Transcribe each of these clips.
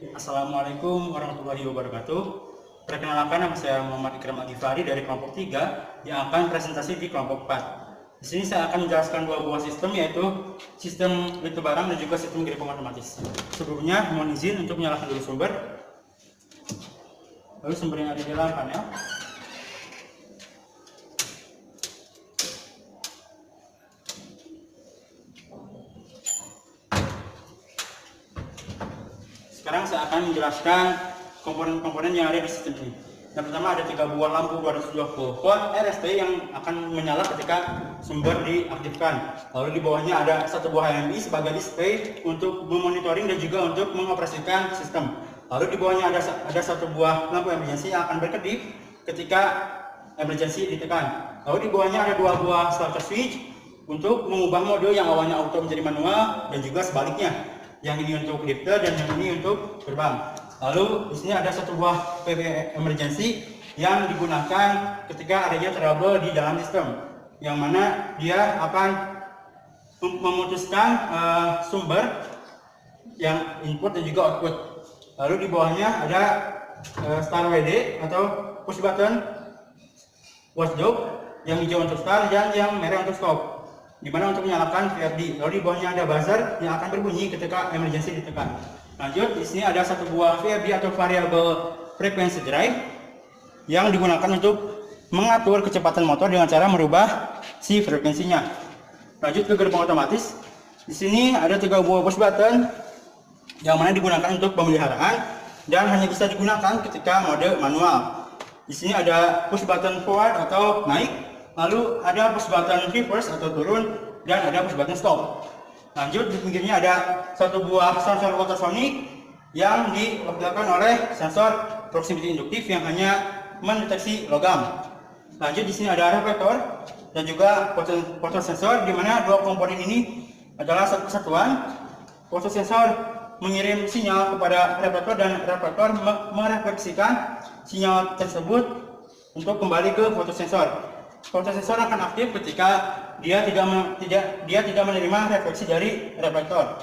Assalamualaikum warahmatullahi wabarakatuh. Perkenalkan, nama saya Muhammad Ikram Agifari dari kelompok 3 yang akan presentasi di kelompok 4. Di sini saya akan menjelaskan dua buah sistem, yaitu sistem pintu barang dan juga sistem gerbong otomatis. Sebelumnya mohon izin untuk menyalakan dulu sumber. Lalu sumber yang ada di dalam panel. Sekarang saya akan menjelaskan komponen-komponen yang ada di sistem ini. Yang pertama ada 3 buah lampu 220 volt RST yang akan menyala ketika sumber diaktifkan. Lalu di bawahnya ada satu buah HMI sebagai display untuk memonitoring dan juga untuk mengoperasikan sistem. Lalu di bawahnya ada satu buah lampu emergency yang akan berkedip ketika emergency ditekan. Lalu di bawahnya ada 2 buah starter switch untuk mengubah mode yang awalnya auto menjadi manual dan juga sebaliknya. Yang ini untuk lifter dan yang ini untuk gerbang. Lalu di sini ada satu buah PB emergency yang digunakan ketika adanya trouble di dalam sistem, yang mana dia akan memutuskan sumber yang input dan juga output. Lalu di bawahnya ada star WD atau push button watchdog, yang hijau untuk start dan yang merah untuk stop, dimana untuk menyalakan VFD. Lalu di bawahnya ada buzzer yang akan berbunyi ketika emergency ditekan. Lanjut, di sini ada satu buah VFD atau variable frequency drive yang digunakan untuk mengatur kecepatan motor dengan cara merubah si frekuensinya. Lanjut ke gerbong otomatis. Di sini ada 3 buah push button yang mana digunakan untuk pemeliharaan dan hanya bisa digunakan ketika mode manual. Di sini ada push button forward atau naik, lalu ada push button reverse atau turun, dan ada push button stop. Lanjut, di pinggirnya ada satu buah sensor ultrasonic yang dilakukan oleh sensor proximity induktif yang hanya mendeteksi logam. Lanjut, di sini ada reflektor dan juga fotosensor, di mana dua komponen ini adalah satu kesatuan. Fotosensor mengirim sinyal kepada reflektor dan reflektor merefleksikan sinyal tersebut untuk kembali ke fotosensor. Fotosensor akan aktif ketika dia tidak menerima refleksi dari reflektor.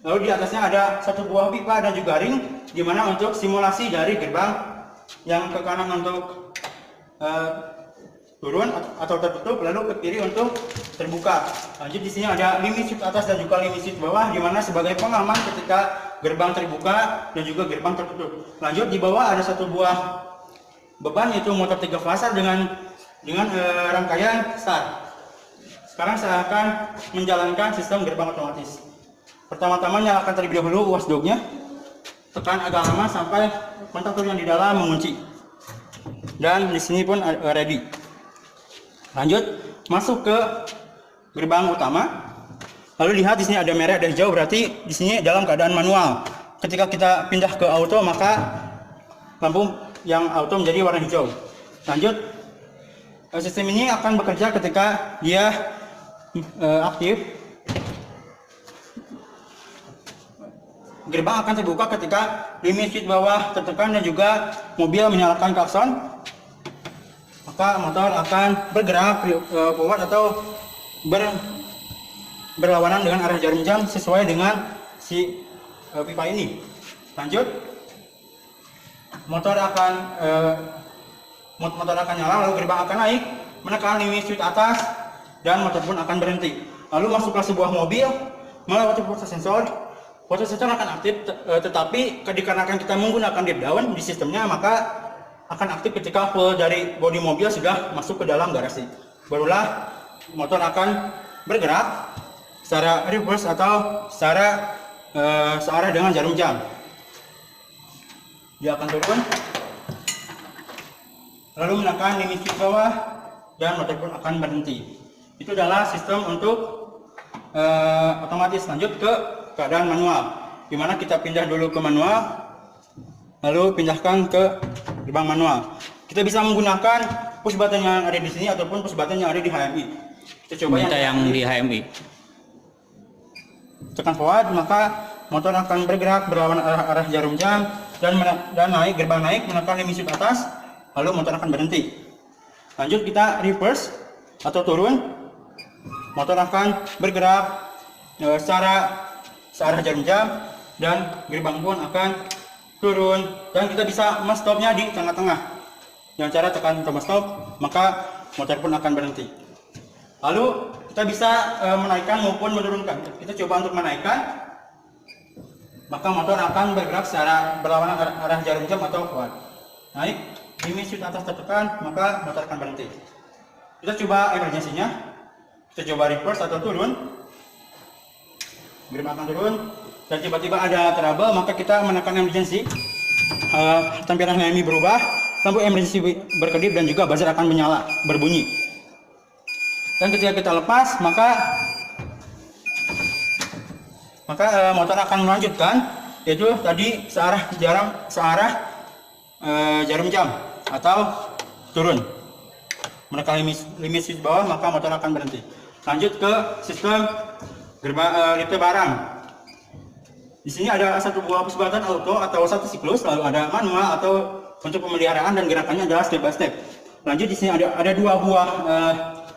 Lalu di atasnya ada satu buah pipa dan juga ring, di mana untuk simulasi dari gerbang yang ke kanan untuk turun atau tertutup, lalu ke kiri untuk terbuka. Lanjut, di sini ada limit switch atas dan juga limit switch bawah, di mana sebagai pengaman ketika gerbang terbuka dan juga gerbang tertutup. Lanjut, di bawah ada satu buah beban, yaitu motor 3 fasa dengan rangkaian start. Sekarang saya akan menjalankan sistem gerbang otomatis. Pertama-tama nyalakan terlebih dahulu watchdognya, tekan agak lama sampai kontaktor yang di dalam mengunci. Dan di sini pun ready. Lanjut, masuk ke gerbang utama. Lalu lihat di sini ada merah dan hijau, berarti di sini dalam keadaan manual. Ketika kita pindah ke auto, maka lampu yang auto menjadi warna hijau. Lanjut, sistem ini akan bekerja ketika dia aktif. Gerbang akan terbuka ketika limit switch bawah tertekan dan juga mobil menyalakan klakson. Maka motor akan bergerak forward atau berlawanan dengan arah jarum jam sesuai dengan si pipa ini. Lanjut, motor akan nyala, lalu gerbang akan naik, menekan limit switch atas, dan motor pun akan berhenti. Lalu masuklah sebuah mobil melewati fotosensor. Fotosensor akan aktif, tetapi dikarenakan kita menggunakan dip down di sistemnya, maka akan aktif ketika full dari bodi mobil sudah masuk ke dalam garasi. Barulah motor akan bergerak secara reverse atau secara searah dengan jarum jam. Dia akan turun, lalu menekan limit switch bawah, dan motor pun akan berhenti. Itu adalah sistem untuk otomatis. Lanjut ke keadaan manual, dimana kita pindah dulu ke manual, lalu pindahkan ke gerbang manual. Kita bisa menggunakan push button yang ada di sini ataupun push button yang ada di HMI. Kita coba yang di HMI. Tekan forward, maka motor akan bergerak berlawan arah jarum jam dan naik, gerbang naik, menekan limit switch atas, lalu motor akan berhenti. Lanjut, kita reverse atau turun, motor akan bergerak searah jarum jam dan gerbang pun akan turun, dan kita bisa stopnya di tengah-tengah. Dengan cara tekan tombol stop, maka motor pun akan berhenti. Lalu kita bisa menaikkan maupun menurunkan. Kita coba untuk menaikkan, maka motor akan bergerak secara berlawanan arah jarum jam atau kuat. Naik, limit switch atas tertekan, maka motor akan berhenti. Kita coba emergensinya. Kita coba reverse atau turun. Gerbang akan turun, dan tiba-tiba ada trouble, maka kita menekan emergency. Tampilan HMI berubah, lampu emergency berkedip, dan juga buzzer akan menyala, berbunyi. Dan ketika kita lepas, maka motor akan melanjutkan, yaitu tadi searah jarum jam atau turun. Menekan limit switch bawah, maka motor akan berhenti. Lanjut ke sistem lift barang. Di sini ada satu buah push button auto atau satu siklus, lalu ada manual atau untuk pemeliharaan, dan gerakannya adalah step by step. Lanjut, di sini ada dua buah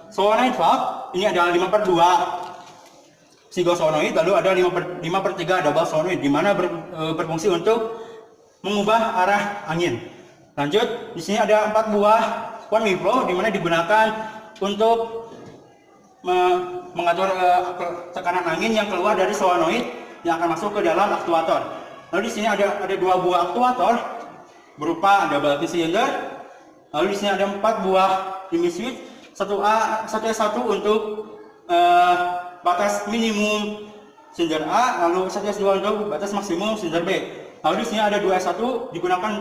solenoid valve. Ini adalah 5/2 single solenoid, lalu ada 5/3 double solenoid, di mana berfungsi untuk mengubah arah angin. Lanjut, di sini ada 4 buah one way flow, di mana digunakan untuk mengatur tekanan angin yang keluar dari solenoid yang akan masuk ke dalam aktuator. Lalu di sini ada 2 buah aktuator berupa double cylinder. Lalu di sini ada 4 buah limit switch, 1A, 1S1 untuk batas minimum silinder A, lalu 1S2 untuk batas maksimum silinder B. Lalu di sini ada 2S1 digunakan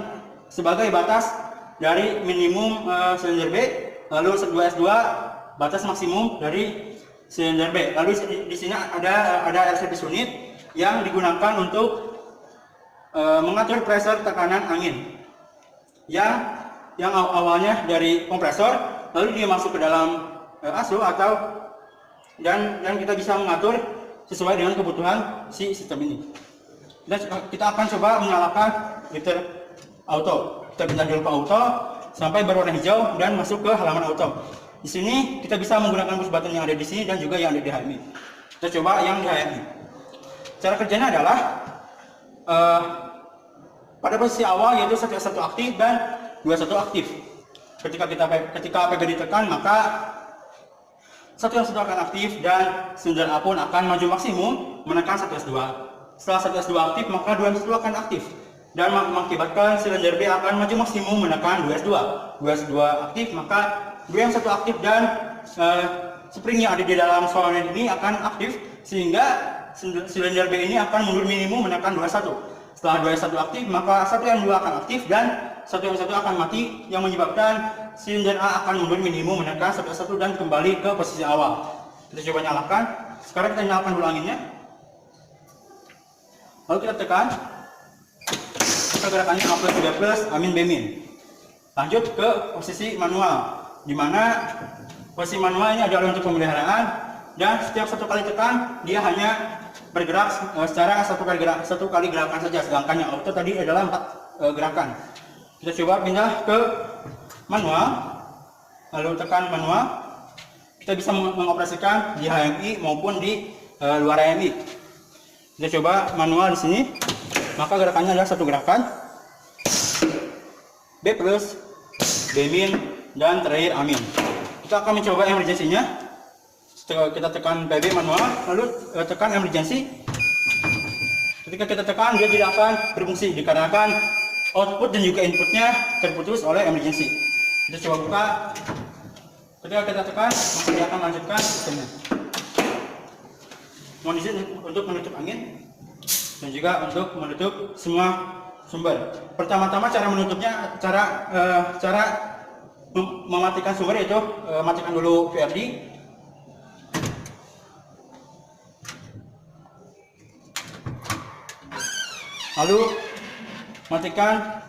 sebagai batas dari minimum silinder B, lalu 2S2 batas maksimum dari silinder B. Lalu di sini ada LCD unit yang digunakan untuk mengatur pressure tekanan angin yang awalnya dari kompresor, lalu dia masuk ke dalam ASU dan kita bisa mengatur sesuai dengan kebutuhan si sistem ini. Dan kita akan coba menyalakan lifter auto. Kita pindah dulu ke auto sampai berwarna hijau dan masuk ke halaman auto. Di sini kita bisa menggunakan push button yang ada di sini dan juga yang ada di HMI. Kita coba yang di HMI. Cara kerjanya adalah pada posisi awal, yaitu 1S1 aktif dan 2S1 aktif. Ketika PG ditekan, maka 1S1 akan aktif dan silinder A pun akan maju maksimum menekan 1S2. Setelah 1S2 aktif, maka 2S1 akan aktif dan mengakibatkan silinder B akan maju maksimum menekan 2S2. 2S2 aktif, maka 2S1 aktif dan spring yang ada di dalam solenoid ini akan aktif, sehingga silinder B ini akan mundur minimum menekan 2S1. Setelah 2S1 aktif, maka 1M2 akan aktif dan 1M1 akan mati, yang menyebabkan silinder A akan mundur minimum menekan 1S1 dan kembali ke posisi awal. Kita coba nyalakan. Sekarang kita nyalakan dulu anginnya. Lalu kita tekan. Kita gerakannya A+, B+, amin, B-min. Lanjut ke posisi manual, di mana posisi manual ini adalah untuk pemeliharaan, dan setiap 1 kali tekan dia hanya bergerak secara 1 kali gerakan saja, sedangkan yang auto tadi adalah 4 gerakan. Kita coba pindah ke manual, lalu tekan manual. Kita bisa mengoperasikan di HMI maupun di luar HMI. Kita coba manual di sini, maka gerakannya adalah 1 gerakan, B+, B-min, dan terakhir amin. Kita akan mencoba emergensinya. Kita tekan PB manual, lalu tekan emergency. Ketika kita tekan, dia tidak akan berfungsi dikarenakan output dan juga inputnya terputus oleh emergency. Kita coba buka. Ketika kita tekan, maka dia akan melanjutkan sistemnya. Mohon izin untuk menutup angin dan juga untuk menutup semua sumber. Pertama-tama cara menutupnya, cara mematikan sumber, yaitu matikan dulu VRD. Lalu matikan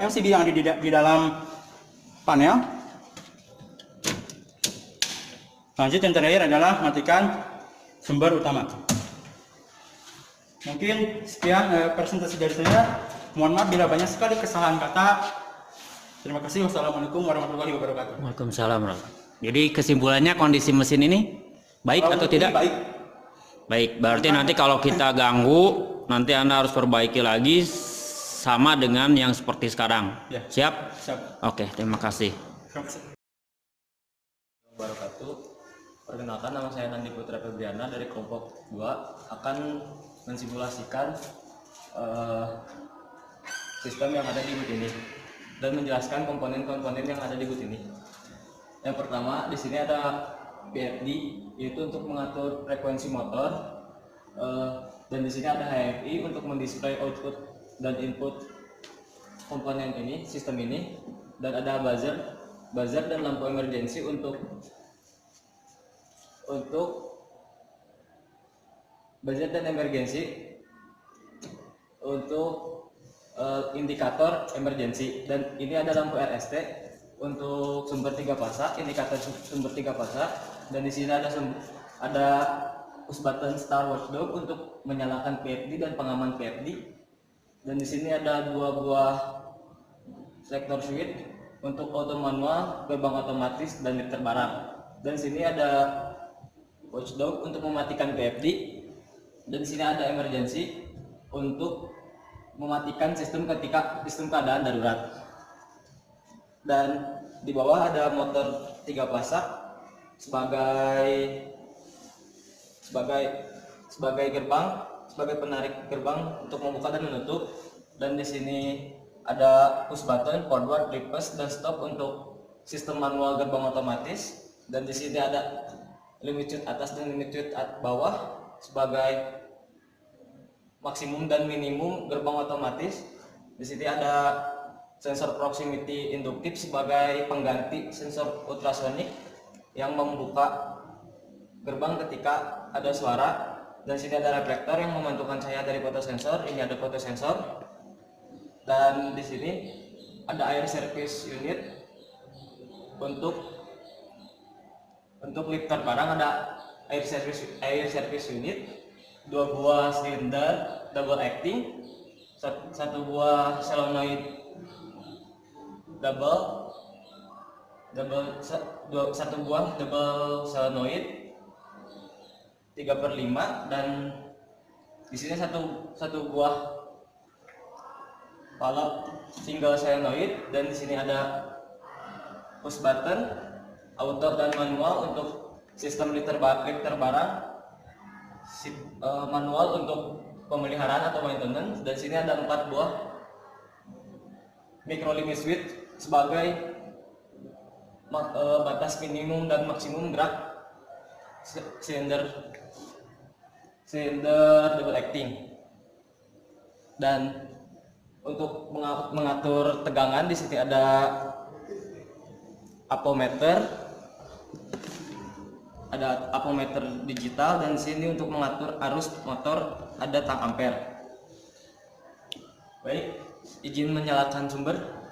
MCB yang ada di dalam panel. Lanjut, yang terakhir adalah matikan sumber utama. Mungkin sekian presentasi dari saya. Mohon maaf bila banyak sekali kesalahan kata. Terima kasih. Wassalamualaikum warahmatullahi wabarakatuh. Waalaikumsalam. Jadi kesimpulannya, kondisi mesin ini baik atau tidak? Baik. Baik, berarti nanti kalau kita ganggu nanti Anda harus perbaiki lagi sama dengan yang seperti sekarang. Ya. Siap? Siap. Oke, terima kasih. Wabarakatuh. Perkenalkan, nama saya Nandi Putra Febriana dari kelompok 2 akan mensimulasikan sistem yang ada di boot ini dan menjelaskan komponen-komponen yang ada di boot ini. Yang pertama, di sini ada PFD, yaitu untuk mengatur frekuensi motor, dan di sini ada HMI untuk mendisplay output dan input komponen ini, sistem ini, dan ada buzzer dan lampu emergency untuk buzzer dan emergency untuk indikator emergency, dan ini ada lampu RST untuk sumber 3 fasa, indikator sumber 3 fasa, dan di sini ada push button Star Watchdog untuk menyalakan PFD dan pengaman PFD, dan di sini ada 2 buah selector switch untuk auto manual, gerbang otomatis, dan lifter barang, dan sini ada watchdog untuk mematikan PFD, dan di sini ada emergency untuk mematikan sistem keadaan darurat. Dan di bawah ada motor 3 fasa sebagai gerbang, sebagai penarik gerbang untuk membuka dan menutup. Dan di sini ada push button forward, reverse, dan stop untuk sistem manual gerbang otomatis. Dan di sini ada limit switch atas dan limit switch bawah sebagai maksimum dan minimum gerbang otomatis. Di sini ada sensor proximity induktif sebagai pengganti sensor ultrasonik yang membuka gerbang ketika ada suara. Dan sini ada reflektor yang memantulkan cahaya dari fotosensor. Ini ada fotosensor. Dan di sini ada air service unit untuk lifter barang, ada air service unit, 2 buah silinder double acting, 1 buah solenoid satu buah double solenoid 3/5, dan di sini satu buah valve single solenoid, dan di sini ada push button auto dan manual untuk sistem lifter barang, manual untuk pemeliharaan atau maintenance, dan sini ada 4 buah micro limit switch sebagai batas minimum dan maksimum gerak silinder double acting. Dan untuk mengatur tegangan, di sini ada apometer digital, dan di sini untuk mengatur arus motor ada tang ampere. Baik, izin menyalakan sumber.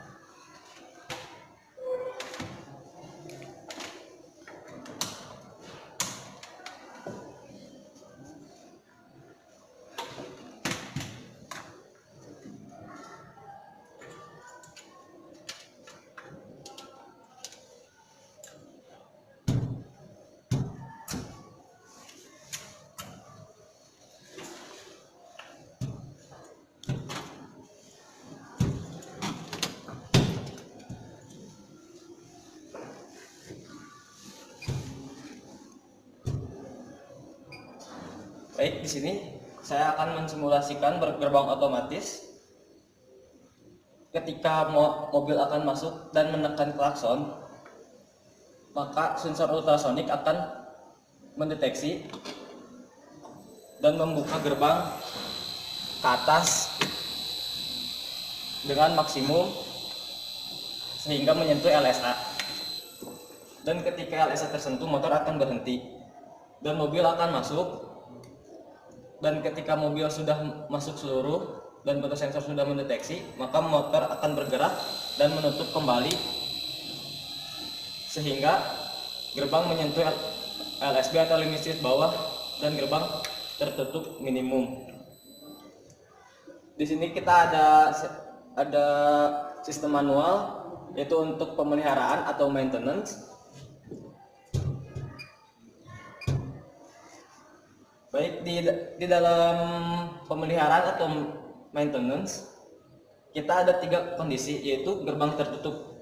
Baik, di sini saya akan mensimulasikan gerbang otomatis. Ketika mobil akan masuk dan menekan klakson, maka sensor ultrasonik akan mendeteksi dan membuka gerbang ke atas dengan maksimum sehingga menyentuh LSA. Dan ketika LSA tersentuh, motor akan berhenti dan mobil akan masuk. Dan ketika mobil sudah masuk seluruh dan fotosensor sudah mendeteksi, maka motor akan bergerak dan menutup kembali sehingga gerbang menyentuh LSB atau limit switch bawah dan gerbang tertutup minimum. Di sini kita ada sistem manual, yaitu untuk pemeliharaan atau maintenance. Baik, di dalam pemeliharaan atau maintenance kita ada 3 kondisi, yaitu gerbang tertutup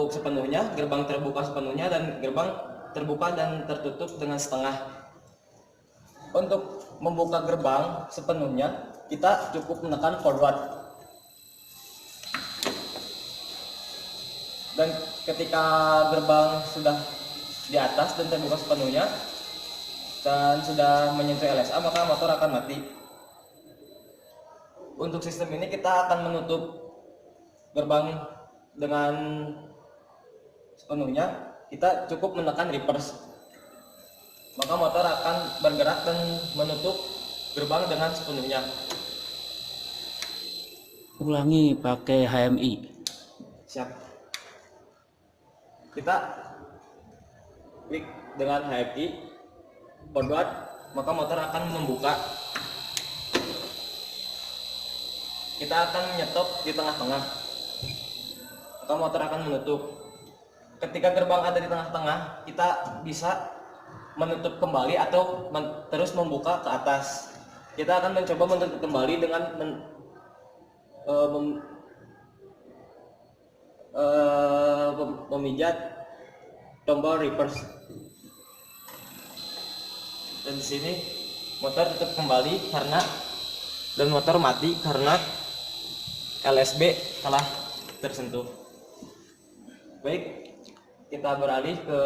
sepenuhnya, gerbang terbuka sepenuhnya, dan gerbang terbuka dan tertutup dengan setengah. Untuk membuka gerbang sepenuhnya kita cukup menekan forward, dan ketika gerbang sudah di atas dan terbuka sepenuhnya dan sudah menyentuh LSA, maka motor akan mati. Untuk sistem ini kita akan menutup gerbang dengan sepenuhnya, kita cukup menekan reverse, maka motor akan bergerak dan menutup gerbang dengan sepenuhnya. Ulangi pakai HMI. Siap. Kita klik dengan HMI forward, maka motor akan membuka. Kita akan menyetop di tengah-tengah, maka motor akan menutup. Ketika gerbang ada di tengah-tengah, kita bisa menutup kembali atau terus membuka ke atas. Kita akan mencoba menutup kembali dengan memijat tombol reverse. Dan di sini motor tutup kembali dan motor mati karena LSB telah tersentuh. Baik, kita beralih ke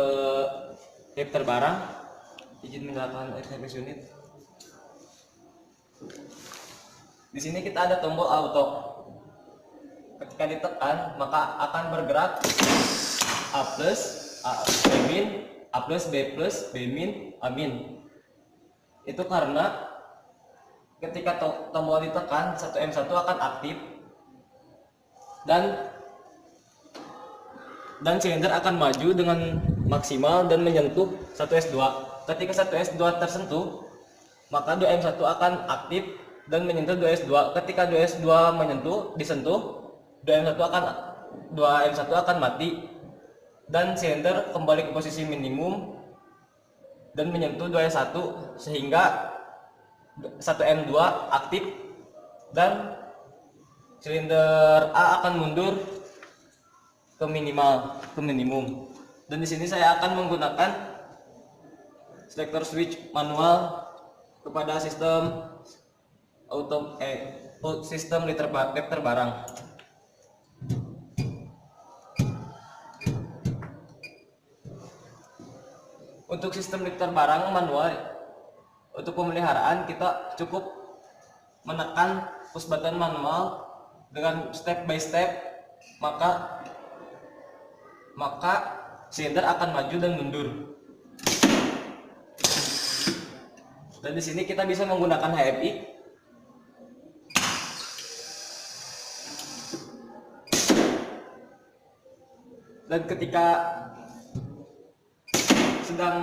tip terbarang. Izin menyalakan service unit. Di sini kita ada tombol auto. Ketika ditekan, maka akan bergerak A plus, B min, A plus, B plus, B min, A min. Itu karena ketika tombol ditekan, 1M1 akan aktif dan silinder akan maju dengan maksimal dan menyentuh 1S2. Ketika 1S2 tersentuh, maka 2M1 akan aktif dan menyentuh 2S2. Ketika 2S2 disentuh, 2M1 akan mati dan silinder kembali ke posisi minimum dan menyentuh 2S1, sehingga 1M2 aktif dan silinder A akan mundur ke minimum. Dan di sini saya akan menggunakan selector switch manual kepada sistem sistem lifter barang. Untuk sistem lifter barang manual, untuk pemeliharaan kita cukup menekan push button manual dengan step by step, maka silinder akan maju dan mundur. Dan di sini kita bisa menggunakan HMI. Dan ketika sedang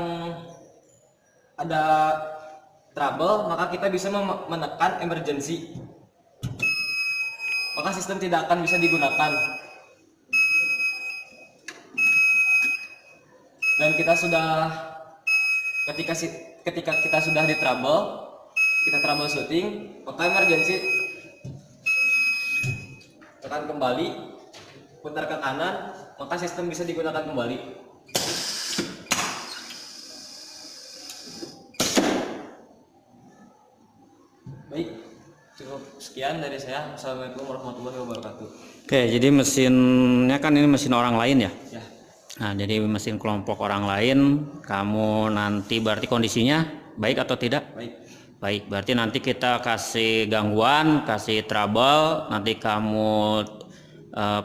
ada trouble, maka kita bisa menekan emergency, maka sistem tidak akan bisa digunakan. Dan ketika kita sudah di trouble shooting, maka emergency tekan kembali, putar ke kanan, maka sistem bisa digunakan kembali. Baik, cukup sekian dari saya. Assalamualaikum warahmatullahi wabarakatuh. Oke, jadi mesinnya kan ini mesin orang lain ya? Ya. Nah, jadi mesin kelompok orang lain, kamu nanti berarti kondisinya baik atau tidak? Baik. Baik, berarti nanti kita kasih gangguan, kasih trouble, nanti kamu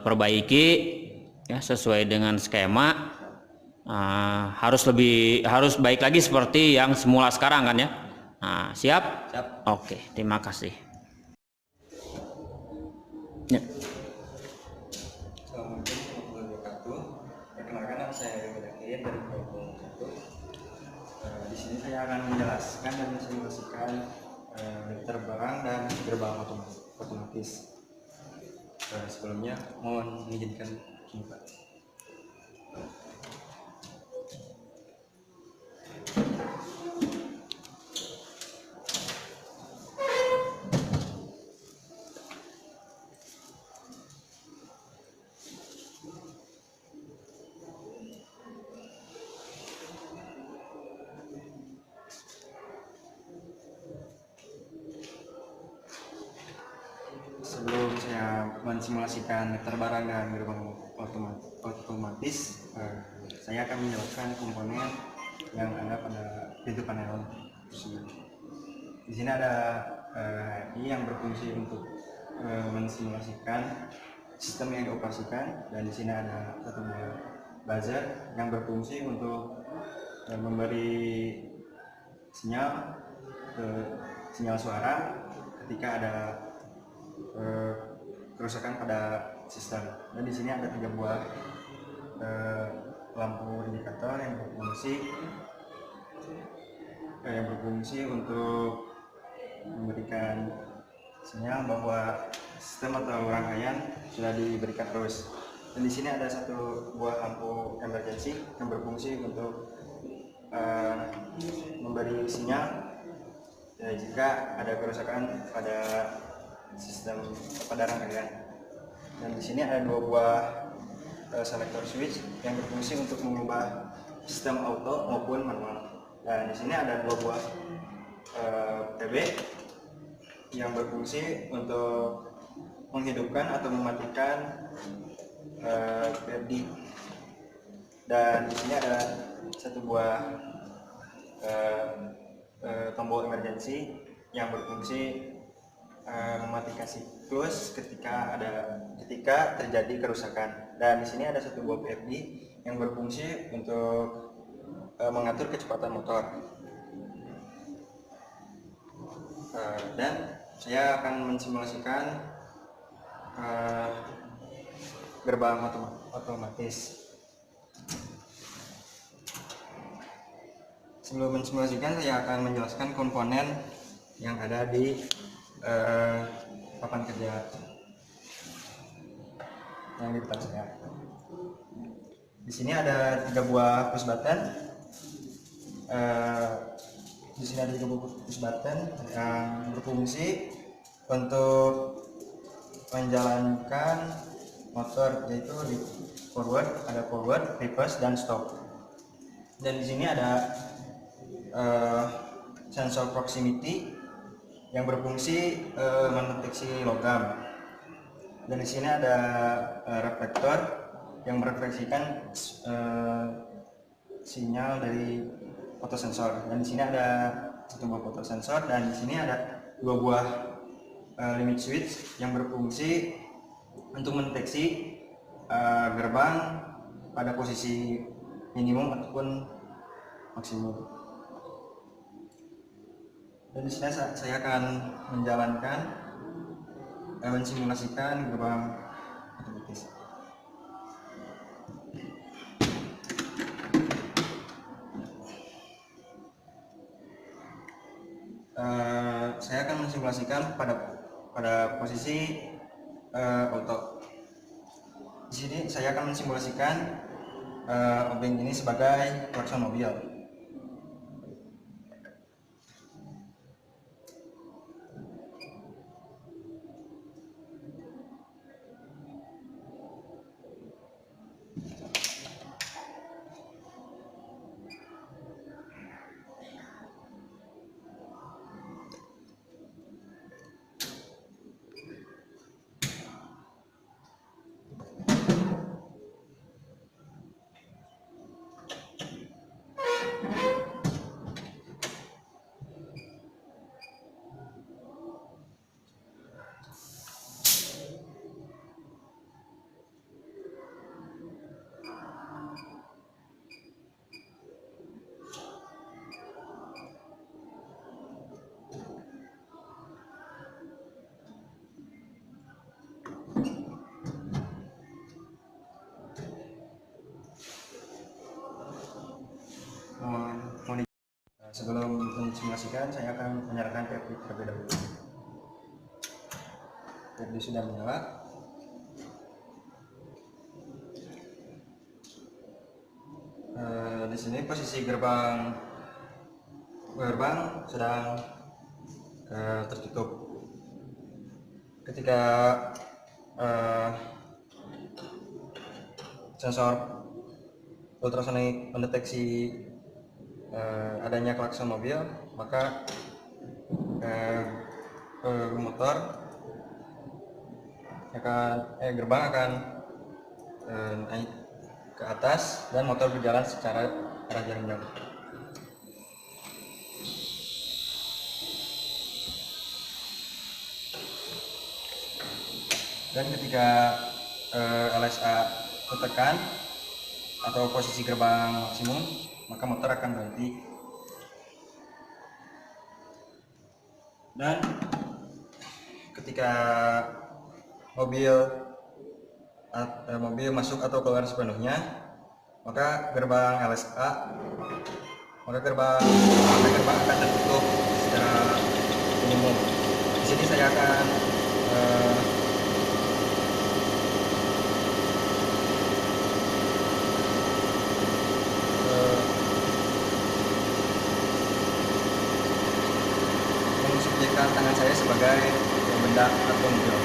perbaiki ya sesuai dengan skema. Harus baik lagi seperti yang semula sekarang kan ya? Nah, siap? Siap. Oke, terima kasih. Ya. Assalamualaikum warahmatullahi wabarakatuh. Perkenalkan, nama saya Ridho Dakin dari Kelompok 1. Di sini saya akan menjelaskan dan mensimulasikan lifter barang dan gerbang otomatis. Sebelumnya mohon mengizinkan Pak. mensimulasikan terbarang dan gerbang otomatis, saya akan menjelaskan komponen yang ada pada pintu panel tersebut. Di sini ada HMI yang berfungsi untuk mensimulasikan sistem yang dioperasikan, dan di sini ada satu buah buzzer yang berfungsi untuk memberi sinyal suara ketika ada kerusakan pada sistem. Dan di sini ada 3 buah lampu indikator yang berfungsi untuk memberikan sinyal bahwa sistem atau rangkaian sudah diberikan terus. Dan di sini ada satu buah lampu emergency yang berfungsi untuk memberi sinyal jika ada kerusakan pada sistem pada rangkaian. Dan di sini ada 2 buah selector switch yang berfungsi untuk mengubah sistem auto maupun manual. Dan di sini ada 2 buah PB yang berfungsi untuk menghidupkan atau mematikan PFD. Dan di sini ada satu buah tombol emergency yang berfungsi mematikan siklus ketika terjadi kerusakan. Dan di sini ada satu buah PFD yang berfungsi untuk mengatur kecepatan motor. Dan saya akan mensimulasikan gerbang otomatis. Sebelum mensimulasikan, saya akan menjelaskan komponen yang ada di papan kerja yang di depan saya. Di sini ada 3 buah push button. Di sini ada 3 buah push button yang berfungsi untuk menjalankan motor, yaitu di ada forward, reverse, dan stop. Dan di sini ada sensor proximity yang berfungsi mendeteksi logam. Dan di sini ada reflektor yang merefleksikan sinyal dari fotosensor. Dan di sini ada satu buah fotosensor, dan di sini ada 2 buah limit switch yang berfungsi untuk mendeteksi gerbang pada posisi minimum ataupun maksimum. Dan di sini saya akan mensimulasikan gerbang otomatis. Saya akan mensimulasikan pada posisi auto. Di sini saya akan mensimulasikan obeng ini sebagai klakson mobil. Sebelum mensimulasikan, saya akan menyalakan PFD terlebih dahulu. PFD sudah menyala. Di sini posisi gerbang sedang tertutup. Ketika sensor ultrasonik mendeteksi adanya klakson mobil, maka motor gerbang akan naik ke atas dan motor berjalan secara arah jarum jam. Dan ketika LSA tertekan atau posisi gerbang maksimum, maka motor akan berhenti. Dan ketika mobil masuk atau keluar sepenuhnya, maka gerbang gerbang akan tertutup secara minimum. Di sini saya akan mensubjekkan tangan saya sebagai benda atau mobil.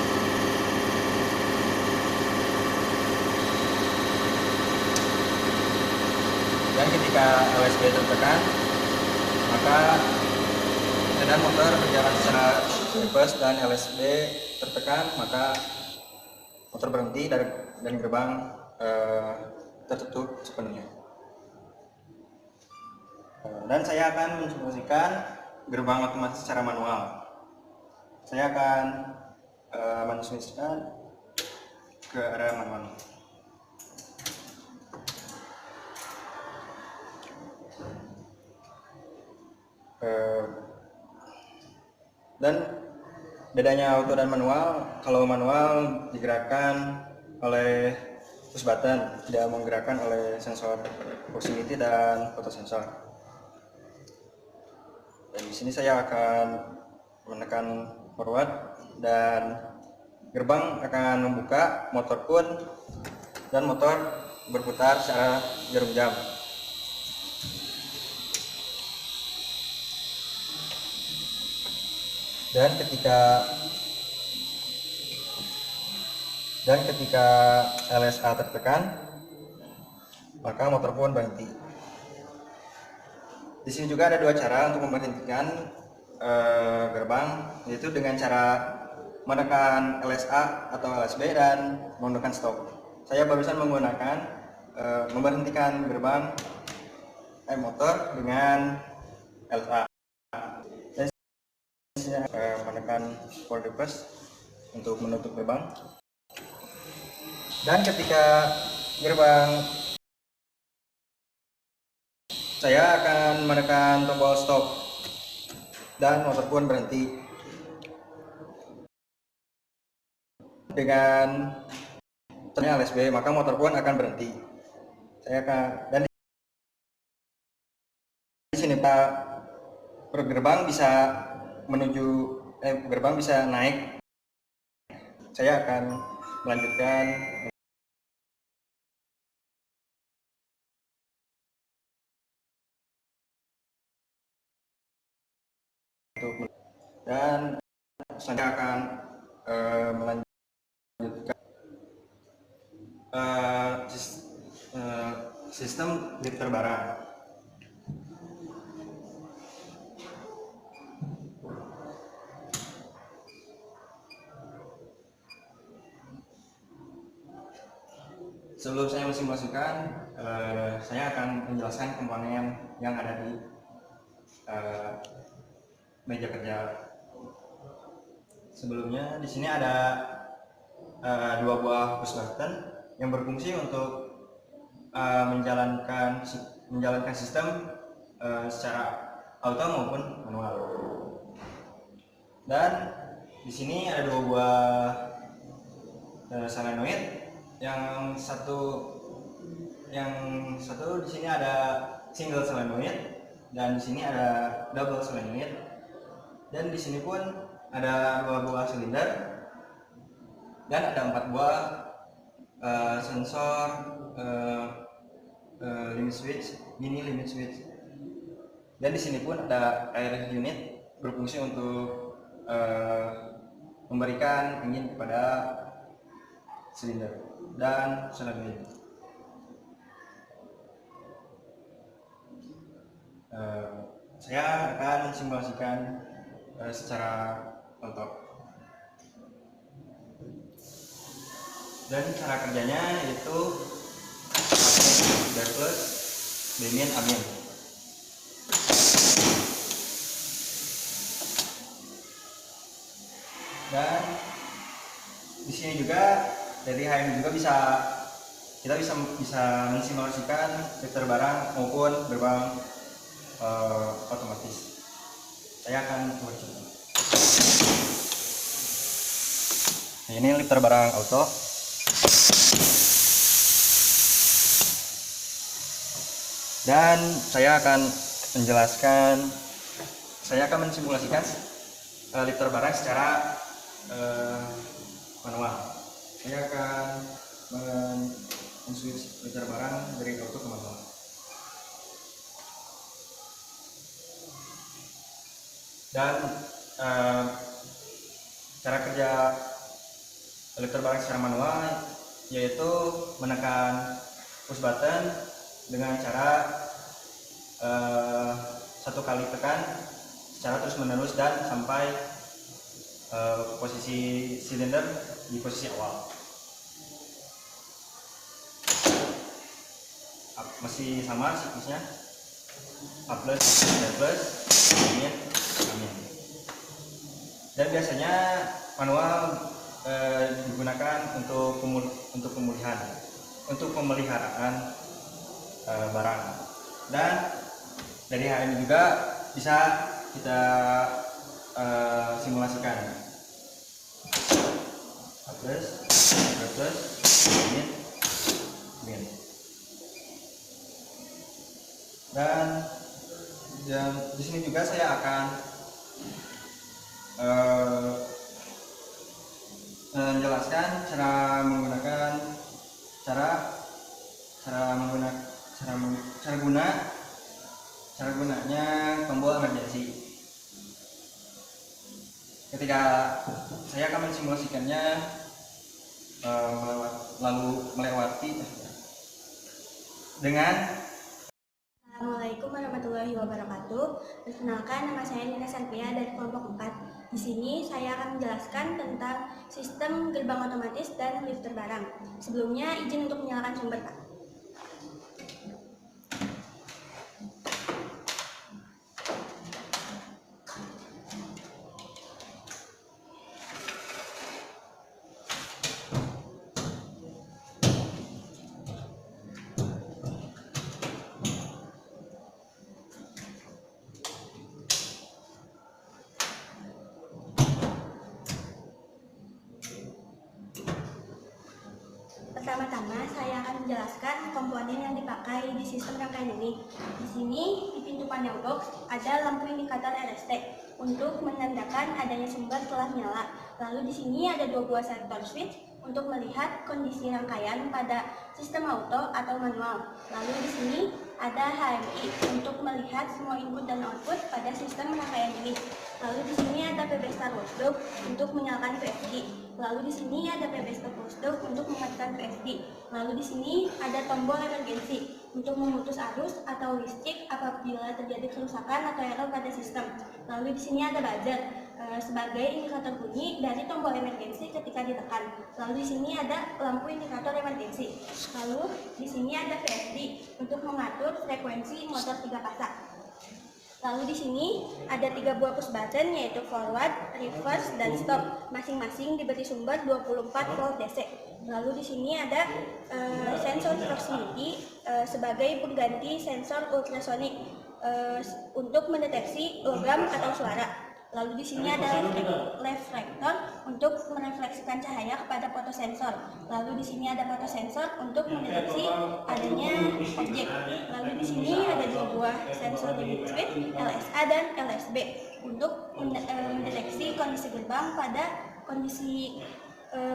Dan ketika LSB tertekan, maka dan motor berjalan secara bebas dan LSB tertekan, maka motor berhenti dan gerbang tertutup sepenuhnya. Dan saya akan mensimulasikan gerbang otomatis secara manual. Saya akan mensimulasikan ke arah manual. Dan bedanya auto dan manual, kalau manual digerakkan oleh push button, tidak menggerakkan oleh sensor proximity dan fotosensor. Dan di sini saya akan menekan forward dan gerbang akan membuka, motor pun dan motor berputar secara jarum jam. Dan ketika LSA tertekan, maka motor pun berhenti. Di sini juga ada dua cara untuk memberhentikan gerbang, yaitu dengan cara menekan LSA atau LSB dan menekan stop. Saya barusan menggunakan memberhentikan gerbang motor dengan LSA. Menekan for reverse untuk menutup gerbang. Dan ketika gerbang, saya akan menekan tombol stop dan motor pun berhenti. Dengan tekannya LSB, maka motor pun akan berhenti. Dan di sini Pak, gerbang bisa gerbang bisa naik. Saya akan melanjutkan dan saya akan melanjutkan sistem lifter barang. Sebelum saya mensimulasikan, saya akan menjelaskan komponen yang ada di meja kerja. Sebelumnya di sini ada dua buah push button yang berfungsi untuk menjalankan sistem secara auto maupun manual. Dan di sini ada dua buah solenoid. Yang satu di sini ada single solenoid dan di sini ada double solenoid. Dan di sini pun ada dua buah silinder dan ada 4 buah sensor limit switch, mini limit switch. Dan di sini pun ada air unit berfungsi untuk memberikan angin kepada silinder dan solenoid. Saya akan mensimulasikan secara contoh. Dan cara kerjanya yaitu pakai plus Bemin Amin. Dan di sini juga dari HM juga kita bisa mensimulasikan lifter barang maupun gerbang otomatis. Saya akan coba. Nah, ini lifter barang auto. Dan saya akan mensimulasikan lifter barang secara manual. Saya akan men-switch lifter barang dari auto ke manual. Dan cara kerja lifter barang secara manual yaitu menekan push button dengan cara satu kali tekan secara terus menerus dan sampai posisi silinder di posisi awal. Masih sama siklusnya, A plus, B plus, amin, amin. Dan biasanya manual digunakan untuk pemeliharaan barang. Dan dari HM juga bisa kita simulasikan A plus, B plus, amin, amin. Dan di sini juga saya akan menjelaskan cara gunanya tombol emergency. Ketika saya akan mensimulasikannya melewati dengan Assalamualaikum warahmatullahi wabarakatuh. Perkenalkan, nama saya Nina Sarpia dari kelompok 4. Di sini saya akan menjelaskan tentang sistem gerbang otomatis dan lifter barang. Sebelumnya izin untuk menyalakan sumber, Pak. Pertama-tama saya akan menjelaskan komponen yang dipakai di sistem rangkaian ini. Di sini di pintu panel box ada lampu indikator RST untuk menandakan adanya sumber telah nyala. Lalu di sini ada 2 buah selector switch untuk melihat kondisi rangkaian pada sistem auto atau manual. Lalu di sini ada HMI untuk melihat semua input dan output pada sistem rangkaian ini. Lalu di sini ada PB Start Watchdog untuk menyalakan VFD. Lalu di sini ada PB Stop Watchdog untuk mematikan VFD. Lalu di sini ada tombol emergency untuk memutus arus atau listrik apabila terjadi kerusakan atau error pada sistem. Lalu di sini ada buzzer sebagai indikator bunyi dari tombol emergency ketika ditekan. Lalu di sini ada lampu indikator emergency. Lalu di sini ada VFD untuk mengatur frekuensi motor 3 pasang. Lalu di sini ada 3 buah push button yaitu forward, reverse, dan stop. Masing-masing diberi sumber 24 volt DC. Lalu di sini ada sensor proximity sebagai pengganti sensor ultrasonik untuk mendeteksi logam atau suara. Lalu di sini ada reflektor untuk merefleksikan cahaya kepada fotosensor. Lalu di sini ada fotosensor untuk mendeteksi adanya objek. Lalu di sini ada 2 buah sensor limit switch LSA dan LSB untuk mendeteksi kondisi gerbang pada kondisi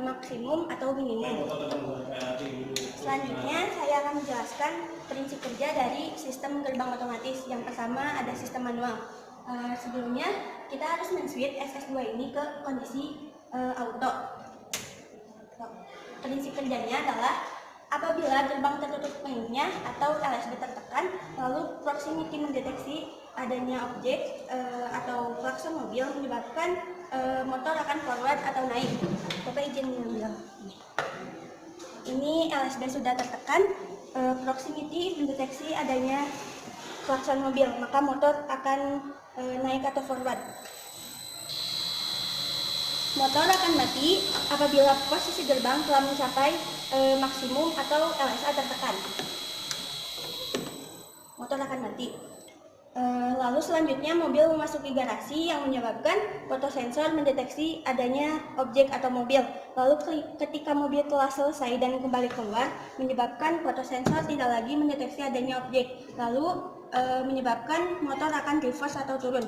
maksimum atau minimum. Selanjutnya saya akan menjelaskan prinsip kerja dari sistem gerbang otomatis. Yang pertama ada sistem manual. Sebelumnya kita harus men-switch SS2 ini ke kondisi auto. Prinsip kerjanya adalah apabila gerbang tertutup sepenuhnya atau LSB tertekan, lalu proximity mendeteksi adanya objek atau klakson mobil menyebabkan motor akan forward atau naik. Bapak izin mengambil. LSB sudah tertekan, proximity mendeteksi adanya klakson mobil, maka motor akan naik atau forward. Motor akan mati apabila posisi gerbang telah mencapai maksimum atau LSA tertekan. Motor akan mati. Lalu selanjutnya mobil memasuki garasi yang menyebabkan fotosensor mendeteksi adanya objek atau mobil. Lalu ketika mobil telah selesai dan kembali keluar, menyebabkan fotosensor tidak lagi mendeteksi adanya objek. Lalu menyebabkan motor akan reverse atau turun.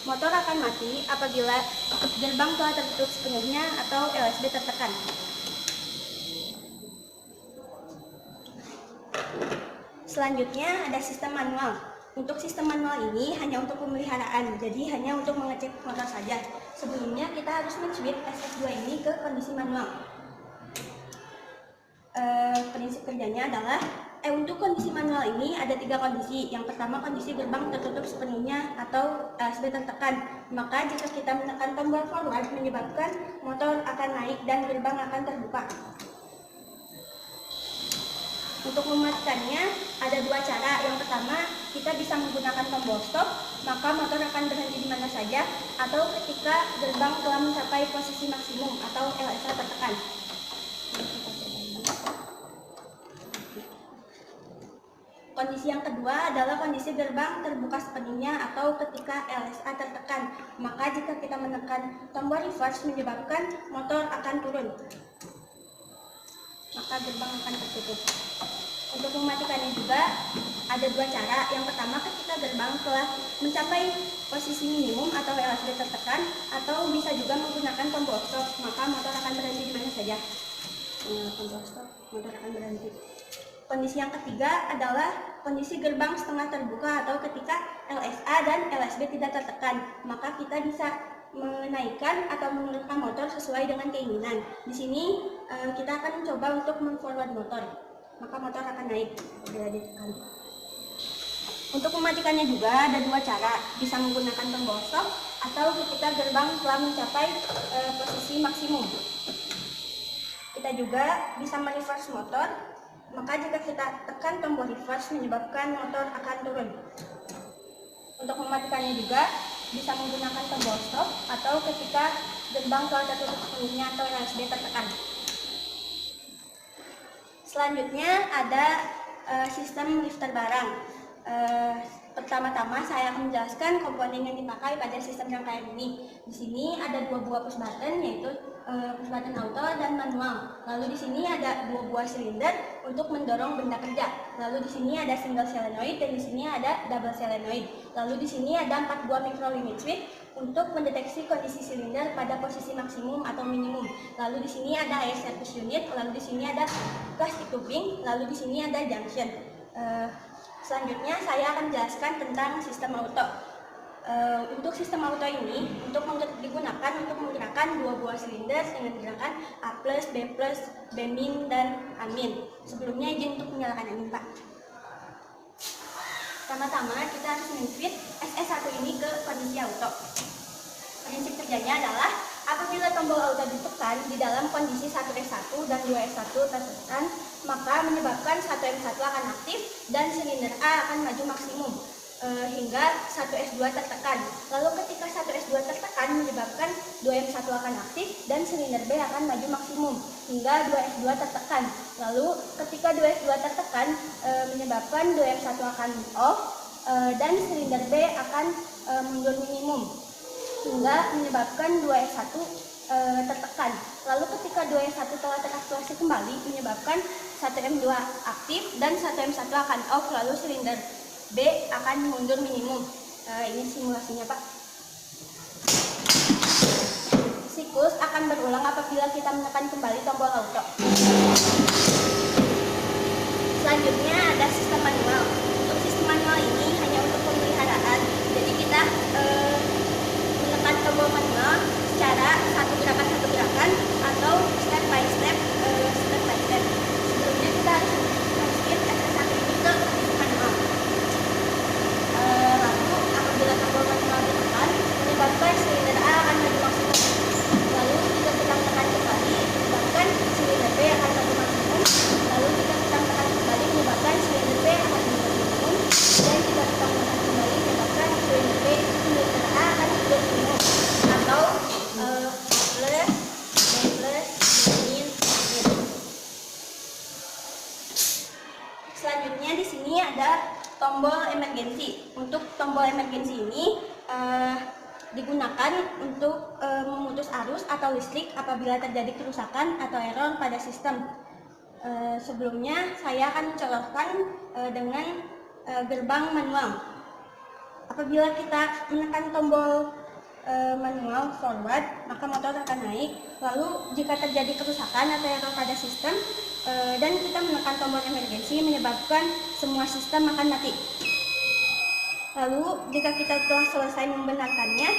Motor akan mati apabila gerbang telah tertutup sepenuhnya atau LSB tertekan. Selanjutnya ada sistem manual. Untuk sistem manual ini hanya untuk pemeliharaan, jadi hanya untuk mengecek motor saja. Sebelumnya kita harus men-switch SS2 ini ke kondisi manual. Prinsip kerjanya adalah untuk kondisi manual ini ada 3 kondisi. Yang pertama, kondisi gerbang tertutup sepenuhnya atau LSB tertekan. Maka jika kita menekan tombol forward menyebabkan motor akan naik dan gerbang akan terbuka. Untuk mematikannya ada 2 cara. Yang pertama, kita bisa menggunakan tombol stop, maka motor akan berhenti di mana saja, atau ketika gerbang telah mencapai posisi maksimum atau LSA tertekan. Kondisi yang kedua adalah kondisi gerbang terbuka sepenuhnya atau ketika LSA tertekan. Maka jika kita menekan tombol reverse menyebabkan motor akan turun, maka gerbang akan tertutup. Untuk mematikannya juga ada 2 cara. Yang pertama, ketika gerbang telah mencapai posisi minimum atau LSB tertekan, atau bisa juga menggunakan tombol stop, maka motor akan berhenti di mana saja. Tombol stop, motor akan berhenti. Kondisi yang ketiga adalah kondisi gerbang setengah terbuka atau ketika LSA dan LSB tidak tertekan, maka kita bisa menaikkan atau menurunkan motor sesuai dengan keinginan. Di sini kita akan mencoba untuk men-forward motor, maka motor akan naik bila ditekan. Untuk mematikannya juga ada 2 cara, bisa menggunakan tombol stop atau ketika gerbang telah mencapai posisi maksimum. Kita juga bisa mereverse motor, maka jika kita tekan tombol reverse menyebabkan motor akan turun. Untuk mematikannya juga bisa menggunakan tombol stop atau ketika gerbang telah tertutup sepenuhnya atau LSB tertekan. Selanjutnya ada sistem lifter barang. Pertama-tama saya akan menjelaskan komponen yang dipakai pada sistem rangkaian ini. Di sini ada 2 buah push button, yaitu push button auto dan manual. Lalu di sini ada 2 buah silinder untuk mendorong benda kerja. Lalu di sini ada single solenoid dan di sini ada double solenoid. Lalu di sini ada 4 buah micro limit switch untuk mendeteksi kondisi silinder pada posisi maksimum atau minimum. Lalu di sini ada air service unit, lalu di sini ada plastic tubing, lalu di sini ada junction. Selanjutnya saya akan menjelaskan tentang sistem auto. Untuk sistem auto ini digunakan untuk menggerakkan 2 buah silinder dengan gerakan A+, B+, B-, dan A-. Sebelumnya izin untuk menyalakan angin, Pak. Pertama-tama kita harus men-switch SS1 ini ke kondisi auto. Prinsip kerjanya adalah apabila tombol auto ditekan di dalam kondisi 1S1 dan 2S1 tertekan, maka menyebabkan 1M1 akan aktif dan silinder A akan maju maksimum hingga 1S2 tertekan. Lalu ketika 1S2 tertekan menyebabkan 2M1 akan aktif dan silinder B akan maju maksimum hingga 2S2 tertekan. Lalu ketika 2S2 tertekan menyebabkan 2M1 akan off dan silinder B akan mundur minimum hingga menyebabkan 2S1 tertekan. Lalu ketika 2S1 telah teraktivasi kembali menyebabkan 1M2 aktif dan 1M1 akan off, lalu silinder B akan mundur minimum. Ini simulasinya, Pak. Siklus akan berulang apabila kita menekan kembali tombol auto. Selanjutnya ada sistem manual. Untuk sistem manual ini hanya untuk pemeliharaan. Jadi kita menekan tombol manual secara satu gerakan atau step by step. Sebelumnya kita harus masukin SS1 ini ke sistem manual. Lalu apabila tombol manual ditekan menyebabkan silinder A akan maju maksimum. Lalu jika kita menekan kembali menyebabkan emergensi ini digunakan untuk memutus arus atau listrik apabila terjadi kerusakan atau error pada sistem. Sebelumnya saya akan mencontohkan dengan gerbang manual. Apabila kita menekan tombol manual forward, maka motor akan naik. Lalu jika terjadi kerusakan atau error pada sistem dan kita menekan tombol emergensi, menyebabkan semua sistem akan mati. Lalu jika kita telah selesai membenarkannya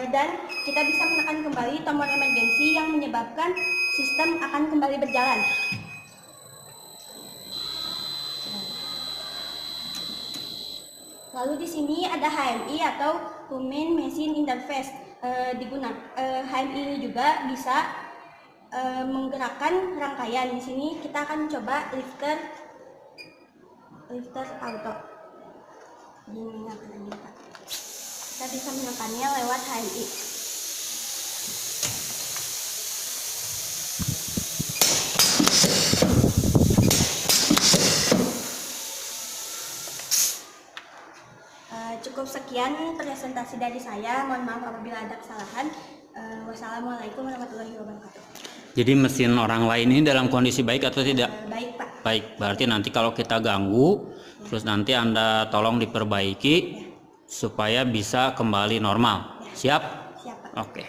dan kita bisa menekan kembali tombol emergensi yang menyebabkan sistem akan kembali berjalan. Lalu di sini ada HMI atau Human Machine Interface. HMI ini juga bisa menggerakkan rangkaian. Di sini kita akan coba lifter auto. Ini akan kita bisa menekannya lewat HMI. Cukup sekian presentasi dari saya. Mohon maaf apabila ada kesalahan. Wassalamualaikum warahmatullahi wabarakatuh. Jadi mesin orang lain ini dalam kondisi baik atau tidak? Baik, Pak. Baik, berarti nanti kalau kita ganggu, terus nanti Anda tolong diperbaiki supaya bisa kembali normal. Siap? Siap, Pak. Oke.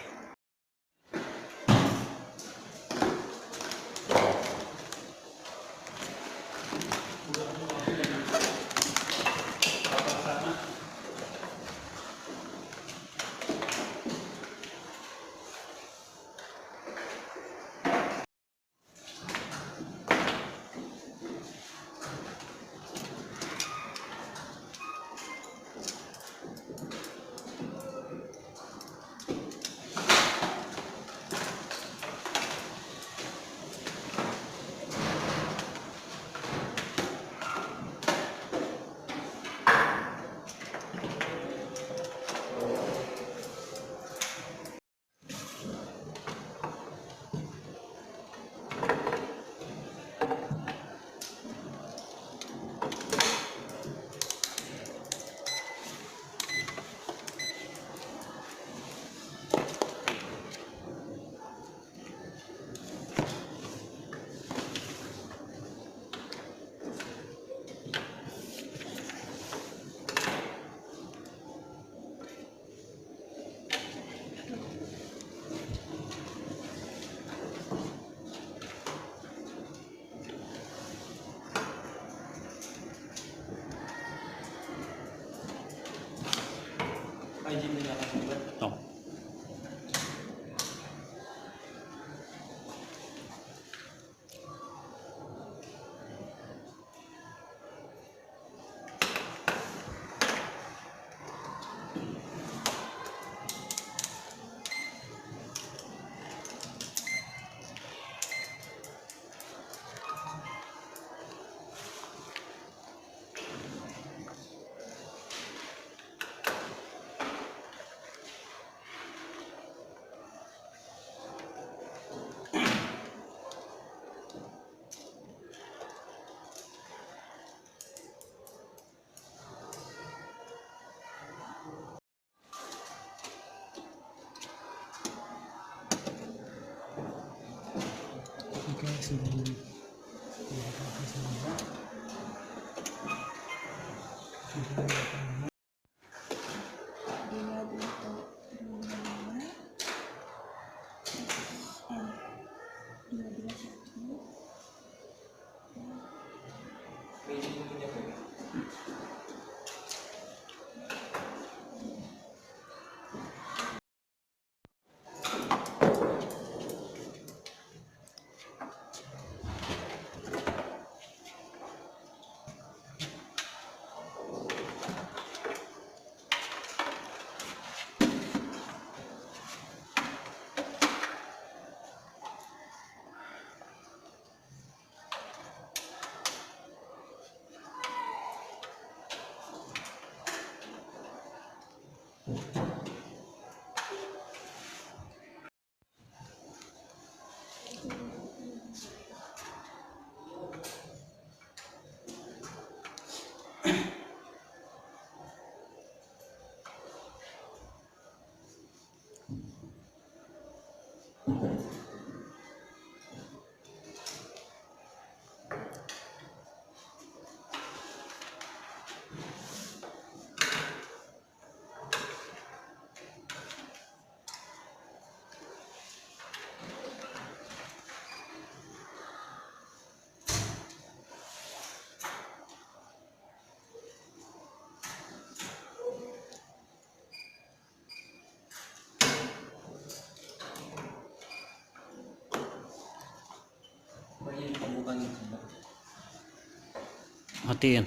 Izin menyalakan sumber. Oh. Matiin.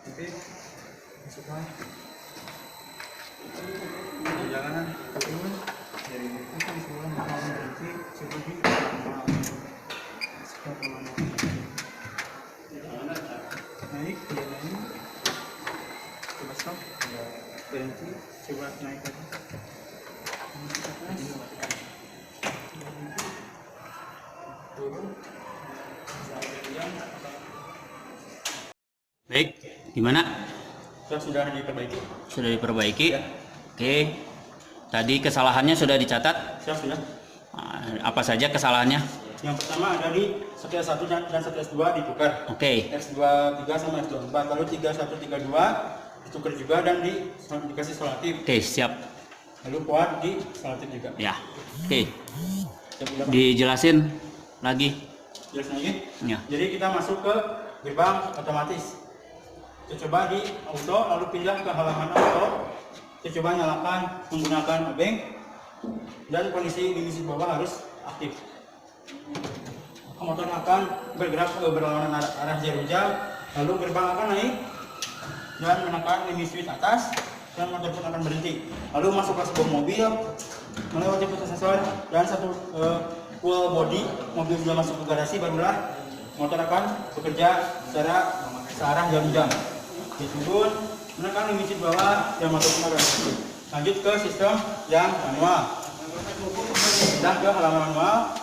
Oke, masukkan. Perjalanan turun dari itu kan sekolah makan berarti seperti naik coba stop berhenti coba naik lagi turun. Baik, gimana? Sudah diperbaiki. Sudah diperbaiki. Ya. Oke. Tadi kesalahannya sudah dicatat. Sudah. Apa saja kesalahannya? Yang pertama ada di setia 1 dan setia 2 ditukar. Oke. X23 sama X24. Lalu 3132 ditukar juga dan dikasih solatif. Oke, siap. Lalu kuat di solatif juga. Ya. Oke. Siap, udah, Pak? Dijelasin lagi. Jelas lagi? Ya. Jadi kita masuk ke gerbang otomatis. Kita coba di auto, lalu pindah ke halaman auto. Kita coba nyalakan menggunakan obeng dan kondisi di sisi bawah harus aktif. Motor akan bergerak ke berlawanan arah jarum jam, lalu gerbang akan naik dan menekan limit switch atas dan motor pun akan berhenti. Lalu masuk ke sebuah mobil melewati prosesor dan satu full body, mobil sudah masuk ke garasi, barulah motor akan bekerja secara searah jarum jam. Diturun, menekan limit switch bawah dan motor pun akan berhenti. Lanjut ke sistem yang manual. Dan ke halaman manual,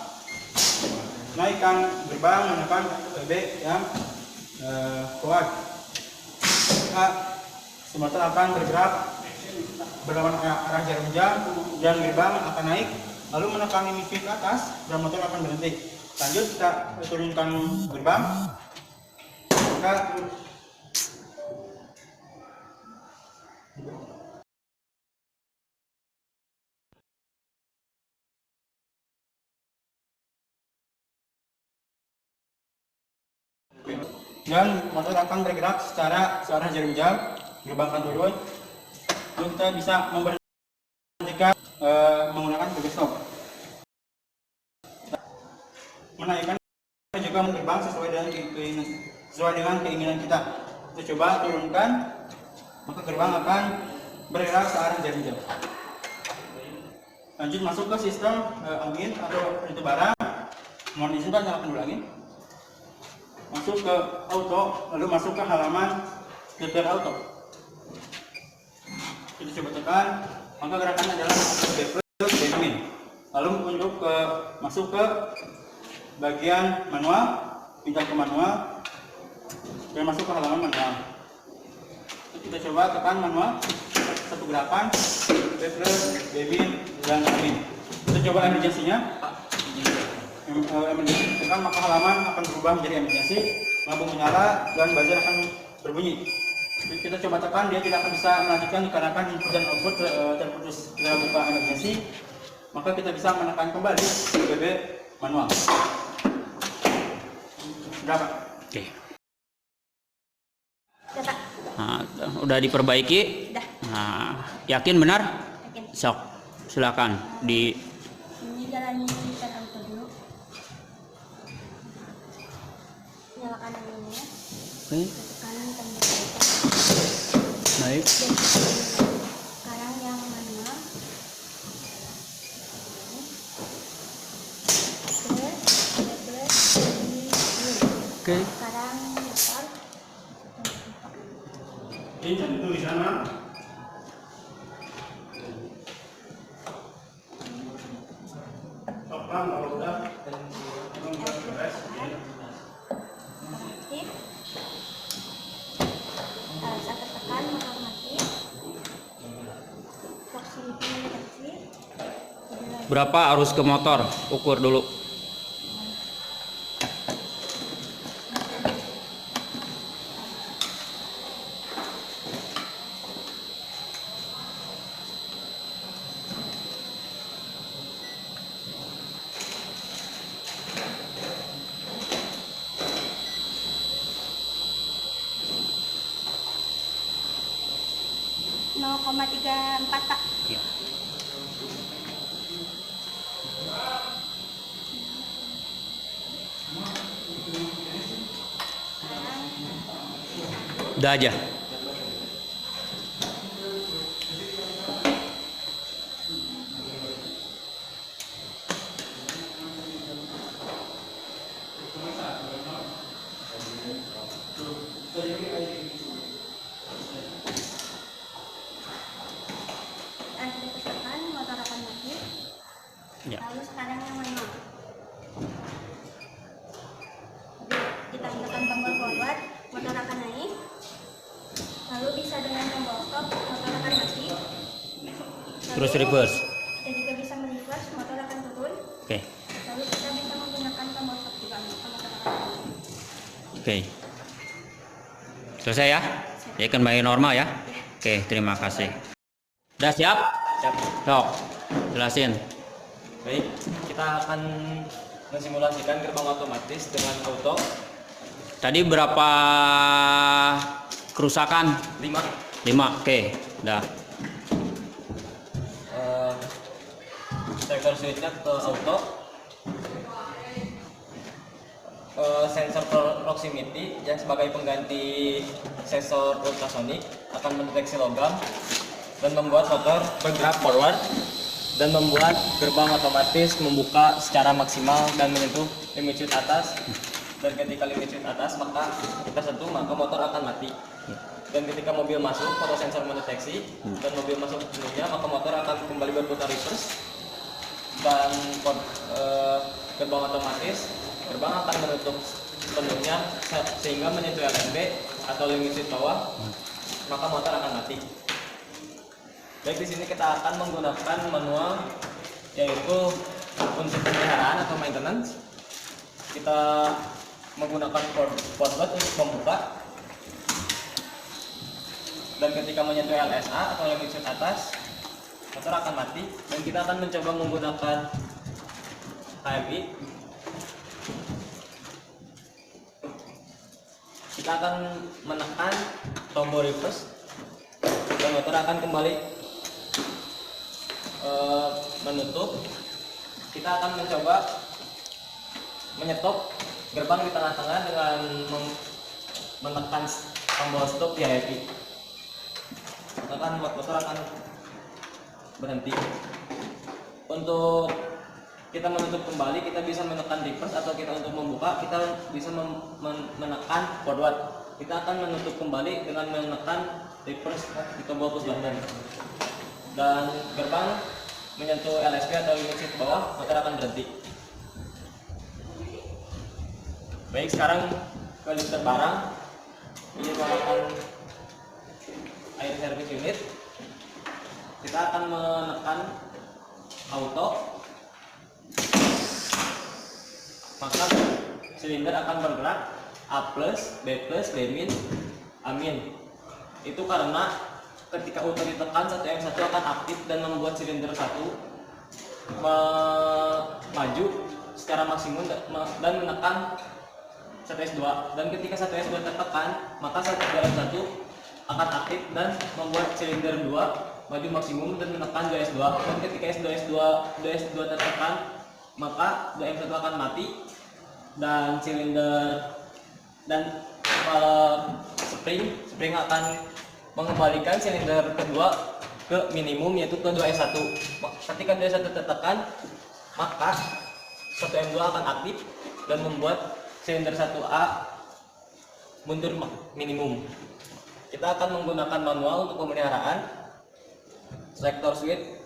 naikkan gerbang, menekan B yang kuat. Motor akan bergerak berlawanan arah jarum jam dan gerbang akan naik, lalu menekan limit switch ke atas dan motor akan berhenti. Lanjut kita turunkan gerbang. Kita dan motor akan bergerak secara searah jarum jam, gerbang akan turun. Lalu kita bisa memberhentikan menggunakan bagian stop. Menaikkan juga gerbang sesuai dengan keinginan kita. Kita coba turunkan, maka gerbang akan bergerak searah jarum jam. Lanjut masuk ke sistem angin atau pintu barang. Mohon izin Pak, nyalakan dulu angin. Masuk ke auto, lalu masuk ke halaman setir auto. Kita coba tekan, maka gerakan adalah B plus B min. Lalu untuk masuk ke bagian manual, pindah ke manual dan masuk ke halaman manual. Kita coba tekan manual, satu gerakan B plus B min dan A min. Kita coba emergency-nya. Emergency tekan, maka halaman akan berubah menjadi emergency, lampu menyala dan buzzer akan berbunyi. kita coba tekan, dia tidak akan bisa melanjutkan dikarenakan input dan output terputus dalam buka emergency. Maka kita bisa menekan kembali BB manual. Sudah Pak? Oke. Ya, Pak. Nah, udah diperbaiki. Udah. Nah, yakin benar? Yakin. Sok, silakan di. Ini jalani start auto dulu. Nyalakan ini ya. Oke, Tekan tombol stop. baik. Dan sekarang yang manual. Oke. Sekarang motor. Ini jadi tulisannya. Tekan kalau udah. Aktif. Saat tertekan motor mati. Proximity mendeteksi. Berapa arus ke motor? Ukur dulu. .34 Pak. Ya. Udah aja. Sudah tertekan motor akan mati. Ya. Lalu sekarang yang manual. Kita tekan tombol forward, motor akan naik. Lalu bisa dengan tombol stop, motor akan mati. Terus reverse. Kita juga bisa mereverse, motor akan turun. Oke. Lalu kita bisa menggunakan tombol stop juga, motor akan mati. Oke. Selesai ya? Ya kembali normal ya. Oke, terima kasih. Udah siap? Siap. Sok, jelasin. Baik, kita akan mensimulasikan gerbang otomatis dengan auto Tadi berapa kerusakan? 5. 5. Oke, udah. Trigger switch-nya ke auto. Sensor proximity yang sebagai pengganti sensor ultrasonic akan mendeteksi logam dan membuat motor bergerak forward dan membuat gerbang otomatis membuka secara maksimal dan menyentuh limit switch atas. Dan ketika limit switch atas maka kita sentuh, maka motor akan mati. Dan ketika mobil masuk, fotosensor mendeteksi dan mobil masuk sepenuhnya, maka motor akan kembali berputar reverse dan gerbang otomatis akan menutup sepenuhnya sehingga menyentuh LSB atau limit switch bawah, maka motor akan mati. Baik, di sini kita akan menggunakan manual, yaitu unsur pemeliharaan atau maintenance. Kita menggunakan forward untuk membuka, dan ketika menyentuh LSA atau limit switch atas, motor akan mati. Dan kita akan mencoba menggunakan HMI. Kita akan menekan tombol reverse dan motor akan kembali menutup. Kita akan mencoba menyetop gerbang di tengah-tengah dengan menekan tombol stop di HMI. Maka motor akan berhenti. Untuk kita menutup kembali, kita bisa menekan reverse, atau kita untuk membuka kita bisa menekan forward. Kita akan menutup kembali dengan menekan reverse di tombol push button, dan gerbang menyentuh LSP atau limit switch bawah, motor akan berhenti. Baik, sekarang ke lifter barang. Ini merupakan air service unit. Kita akan menekan auto, maka silinder akan bergerak A+, B+, B-, A-. Itu karena ketika uter ditekan 1M1 akan aktif dan membuat silinder 1 maju secara maksimum dan menekan 1S2, dan ketika 1S2 tertekan maka 1M1 akan aktif dan membuat silinder 2 maju maksimum dan menekan 2S2, dan ketika S2 tertekan maka 2M1 akan mati dan silinder dan spring akan mengembalikan silinder kedua ke minimum, yaitu ke 2S1. Ketika 2S1 tertekan maka 1M2 akan aktif dan membuat silinder 1A mundur minimum. Kita akan menggunakan manual untuk pemeliharaan. Selector switch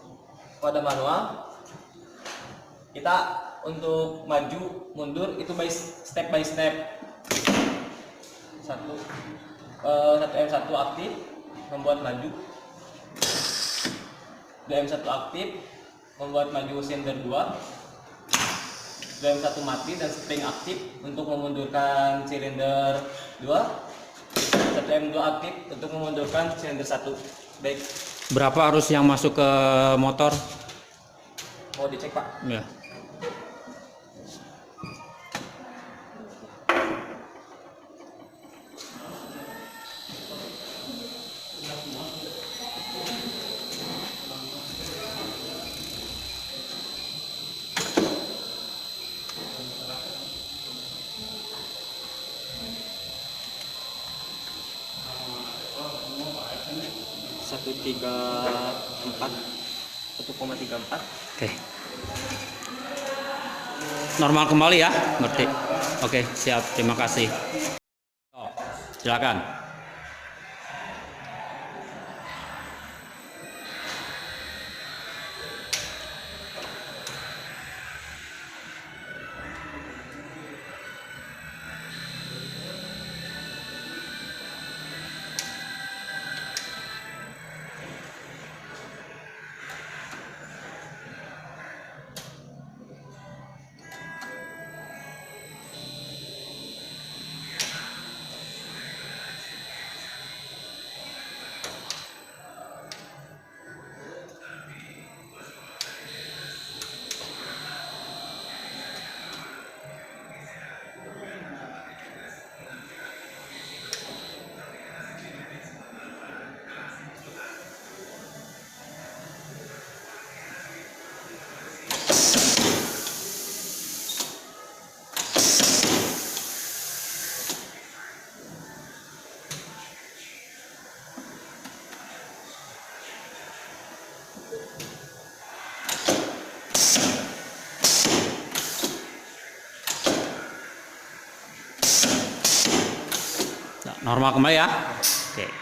pada manual. Kita untuk maju mundur itu step by step. 1M1 aktif membuat maju, 2M1 aktif membuat maju silinder 2, 2M1 mati dan spring aktif untuk memundurkan silinder 2, 1M2 aktif untuk memundurkan silinder 1. Baik. Berapa arus yang masuk ke motor? Mau dicek, Pak? Ya. Satu 1,34. Oke. Normal kembali ya, ngerti? Oke, siap. Terima kasih. Oh, silakan. Normal kembali ya. Oke.